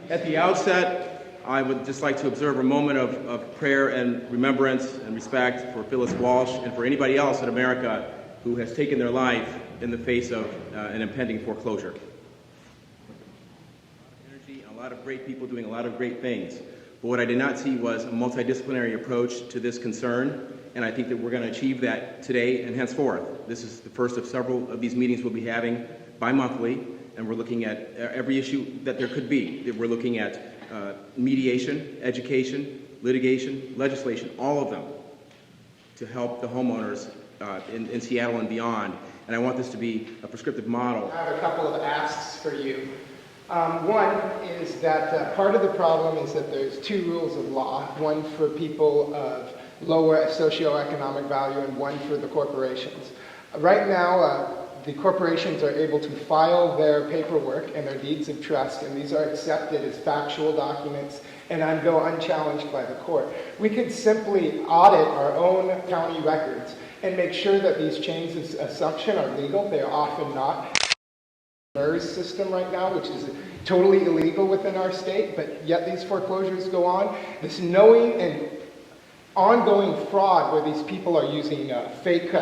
At the outset, I would just like to observe a moment of prayer and remembrance and respect for Phyllis Walsh and for anybody else in America who has taken their life in the face of an impending foreclosure. Energy and a lot of great people doing a lot of great things. But what I did not see was a multidisciplinary approach to this concern, and I think that we're going to achieve that today and henceforth. This is the first of several of these meetings we'll be having bi-monthly, and we're looking at every issue that there could be. We're looking at mediation, education, litigation, legislation, all of them, to help the homeowners in Seattle and beyond. And I want this to be a prescriptive model. I have a couple of asks for you. One is that part of the problem is that there's two rules of law, one for people of lower socioeconomic value and one for the corporations. Right now, the corporations are able to file their paperwork and their deeds of trust, and these are accepted as factual documents and go unchallenged by the court. We could simply audit our own county records and make sure that these chains of assumption are legal. They are often not. MERS system right now, which is totally illegal within our state, but yet these foreclosures go on. This knowing and ongoing fraud where these people are using fake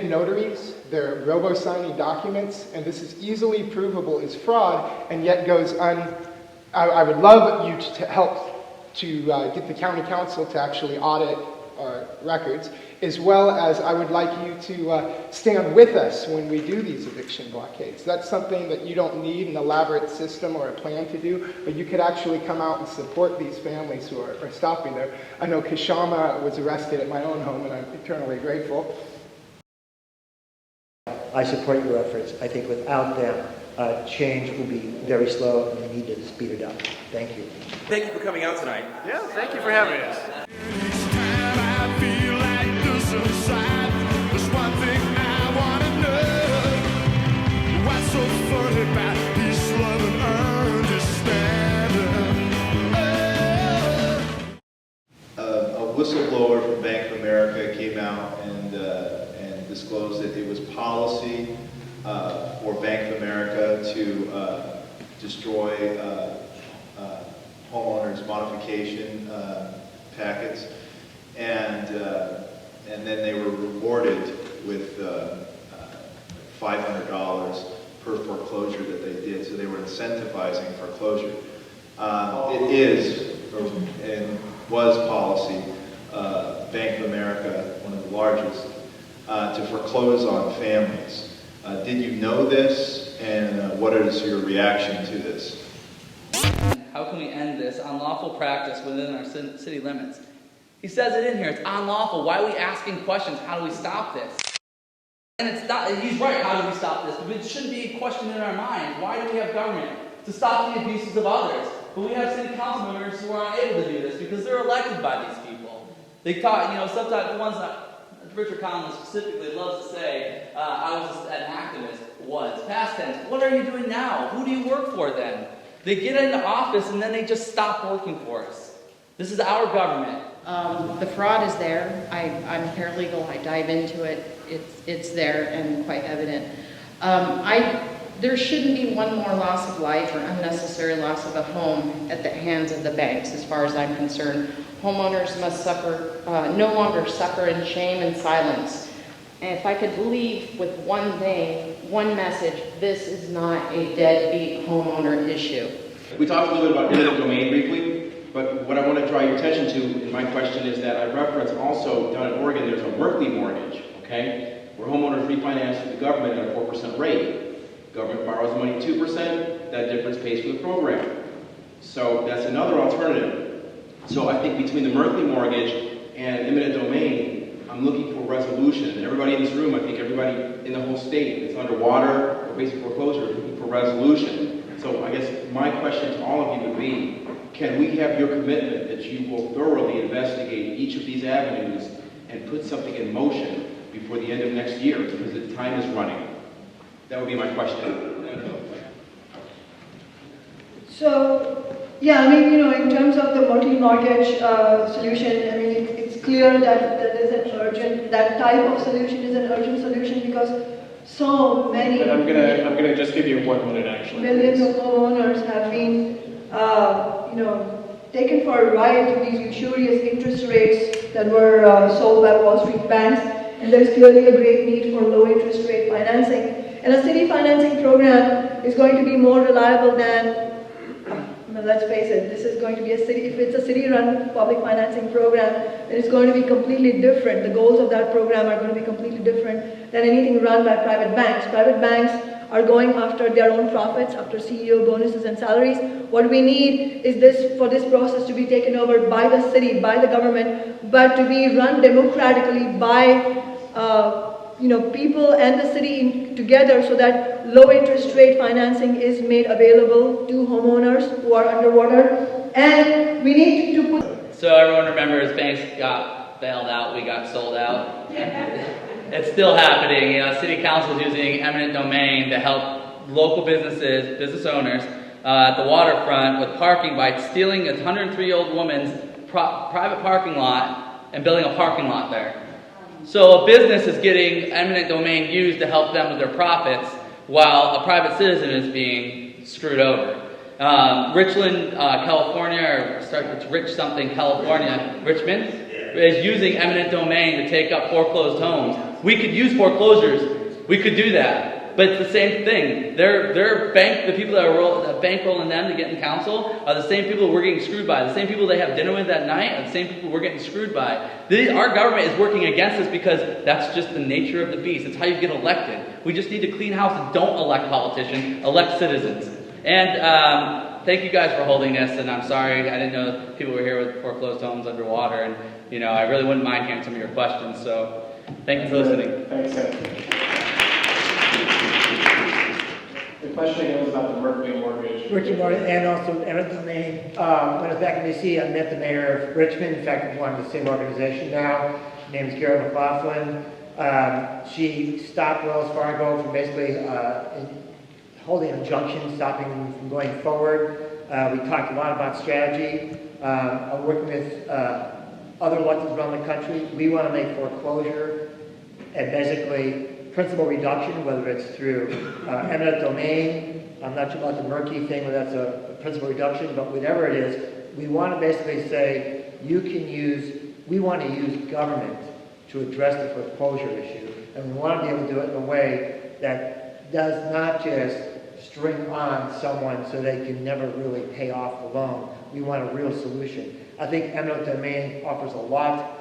notaries, they're robo-signing documents, and this is easily provable as fraud, and yet goes I would love you to help to get the county council to actually audit our records, as well as I would like you to stand with us when we do these eviction blockades. That's something that you don't need an elaborate system or a plan to do, but you could actually come out and support these families who are stopping there. I know Kashama was arrested at my own home, and I'm eternally grateful. I support your efforts. I think without them, change will be very slow, and we need to speed it up. Thank you. Thank you for coming out tonight. Yeah, thank you for having us. There's one thing I want to know. What's so funny about peace, love, and understanding? A whistleblower from Bank of America came out and disclosed that it was policy for Bank of America to destroy homeowners' modification packets, and then they were rewarded with $500 per foreclosure that they did. So they were incentivizing foreclosure. It is and was policy, Bank of America, one of the largest, to foreclose on families. Did you know this, and what is your reaction to this? How can we end this unlawful practice within our city limits? He says it in here, it's unlawful. Why are we asking questions? How do we stop this? And it's not, he's right, how do we stop this? But it shouldn't be a question in our minds. Why do we have government? To stop the abuses of others. But we have city council members who are unable to do this because they're elected by these people. They taught, sometimes the ones that Richard Conlin specifically loves to say, I was just an activist, past tense. What are you doing now? Who do you work for then? They get into office and then they just stop working for us. This is our government. The fraud is there. I'm paralegal. I dive into it. It's there and quite evident. There shouldn't be one more loss of life or unnecessary loss of a home at the hands of the banks, as far as I'm concerned. Homeowners must no longer suffer in shame and silence. And if I could leave with one thing, one message, this is not a deadbeat homeowner issue. We talked a little bit about eminent domain briefly, but what I want to draw your attention to in my question is that I reference also down in Oregon there's a Merkley Mortgage, okay, where homeowners refinance with the government at a 4% rate. Government borrows money at 2%, that difference pays for the program. So that's another alternative. So I think between the Merkley Mortgage and eminent domain, I'm looking for resolution. And everybody in this room, I think everybody in the whole state that's underwater or facing foreclosure is looking for resolution. So I guess my question to all of you would be, can we have your commitment that you will thoroughly investigate each of these avenues and put something in motion before the end of next year, because the time is running? That would be my question. So, yeah, I mean, in terms of the multi-mortgage solution, I mean, it's clear that that type of solution is an urgent solution because so many. And I'm gonna just give you 1 minute actually. Millions of homeowners have been taken for a ride to these usurious interest rates that were sold by Wall Street banks, and there's clearly a great need for low interest rate financing. And a city financing program is going to be more reliable than, let's face it, this is going to be a city, if it's a city-run public financing program, then it's going to be completely different. The goals of that program are going to be completely different than anything run by private banks. Private banks are going after their own profits, after CEO bonuses and salaries. What we need is for this process to be taken over by the city, by the government, but to be run democratically by people and the city together, so that low interest rate financing is made available to homeowners who are underwater. And we need to put... So everyone remembers banks got bailed out, we got sold out. It's still happening. City council is using eminent domain to help local businesses, business owners at the waterfront with parking by stealing a 103-year-old woman's private parking lot and building a parking lot there. So a business is getting eminent domain used to help them with their profits, while a private citizen is being screwed over. Richmond, California, or start with Rich something, California, Richmond, is using eminent domain to take up foreclosed homes. We could use foreclosures. We could do that. But it's the same thing. The people that are bankrolling them to get in counsel are the same people we're getting screwed by. The same people they have dinner with that night are the same people we're getting screwed by. Our government is working against us because that's just the nature of the beast. It's how you get elected. We just need to clean house and don't elect politicians, elect citizens. And thank you guys for holding this, and I'm sorry, I didn't know people were here with foreclosed homes underwater, and I really wouldn't mind hearing some of your questions, so thank you for listening. Thanks, Ed. The question again was about the Merkley Mortgage. Richard Mortgage, and also eminent domain. When I was back in D.C., I met the mayor of Richmond. In fact, we belong to the same organization now. Her name is Garrett McLaughlin. She stopped Wells Fargo from basically holding an injunction, stopping them from going forward. We talked a lot about strategy. I'm working with other electeds around the country. We want to make foreclosure and basically principal reduction, whether it's through eminent domain. I'm not sure about the Merkley thing, whether that's a principal reduction, but whatever it is, we want to basically say we want to use government to address the foreclosure issue, and we want to be able to do it in a way that does not just string on someone so they can never really pay off the loan. We want a real solution. I think eminent domain offers a lot.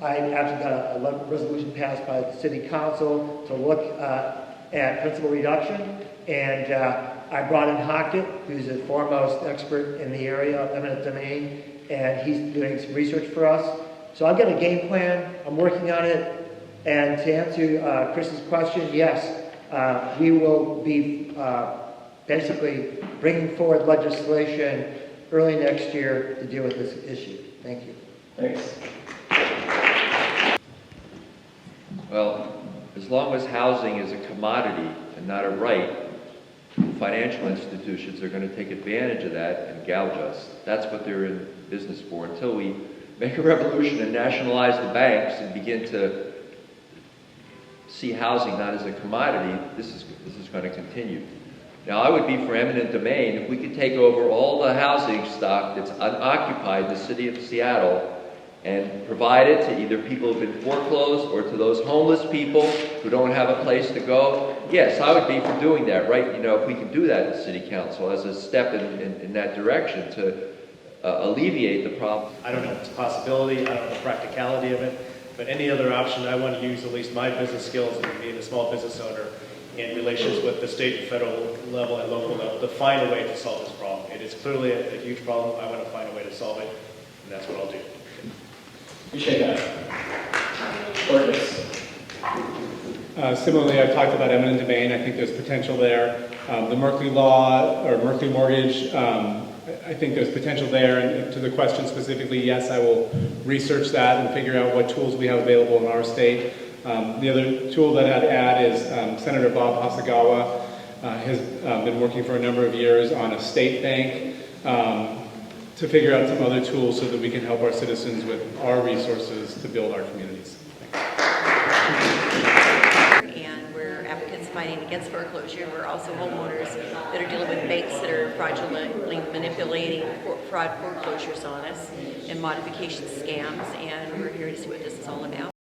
I actually got a resolution passed by the city council to look at principal reduction, and I brought in Hockett, who's the foremost expert in the area of eminent domain, and he's doing some research for us. So I've got a game plan. I'm working on it, and to answer Chris's question, yes, we will be basically bringing forward legislation early next year to deal with this issue. Thank you. Thanks. Well, as long as housing is a commodity and not a right, financial institutions are going to take advantage of that and gouge us. That's what they're in business for. Until we make a revolution and nationalize the banks and begin to see housing not as a commodity, this is going to continue. Now, I would be for eminent domain if we could take over all the housing stock that's unoccupied in the city of Seattle and provide it to either people who've been foreclosed or to those homeless people who don't have a place to go. Yes, I would be for doing that, right? If we could do that in city council as a step in that direction to alleviate the problem. I don't know if it's a possibility, I don't know the practicality of it, but any other option, I want to use at least my business skills and being a small business owner in relations with the state and federal level and local level to find a way to solve this problem. It is clearly a huge problem. I want to find a way to solve it, and that's what I'll do. Appreciate that. Gorgeous. Similarly, I've talked about eminent domain. I think there's potential there. The Merkley law or Merkley mortgage, I think there's potential there. And to the question specifically, yes, I will research that and figure out what tools we have available in our state. The other tool that I'd add is Senator Bob Hasagawa has been working for a number of years on a state bank to figure out some other tools so that we can help our citizens with our resources to build our communities. And we're advocates of fighting against foreclosure. We're also homeowners that are dealing with banks that are fraudulently manipulating fraud foreclosures on us and modification scams, and we're here to see what this is all about.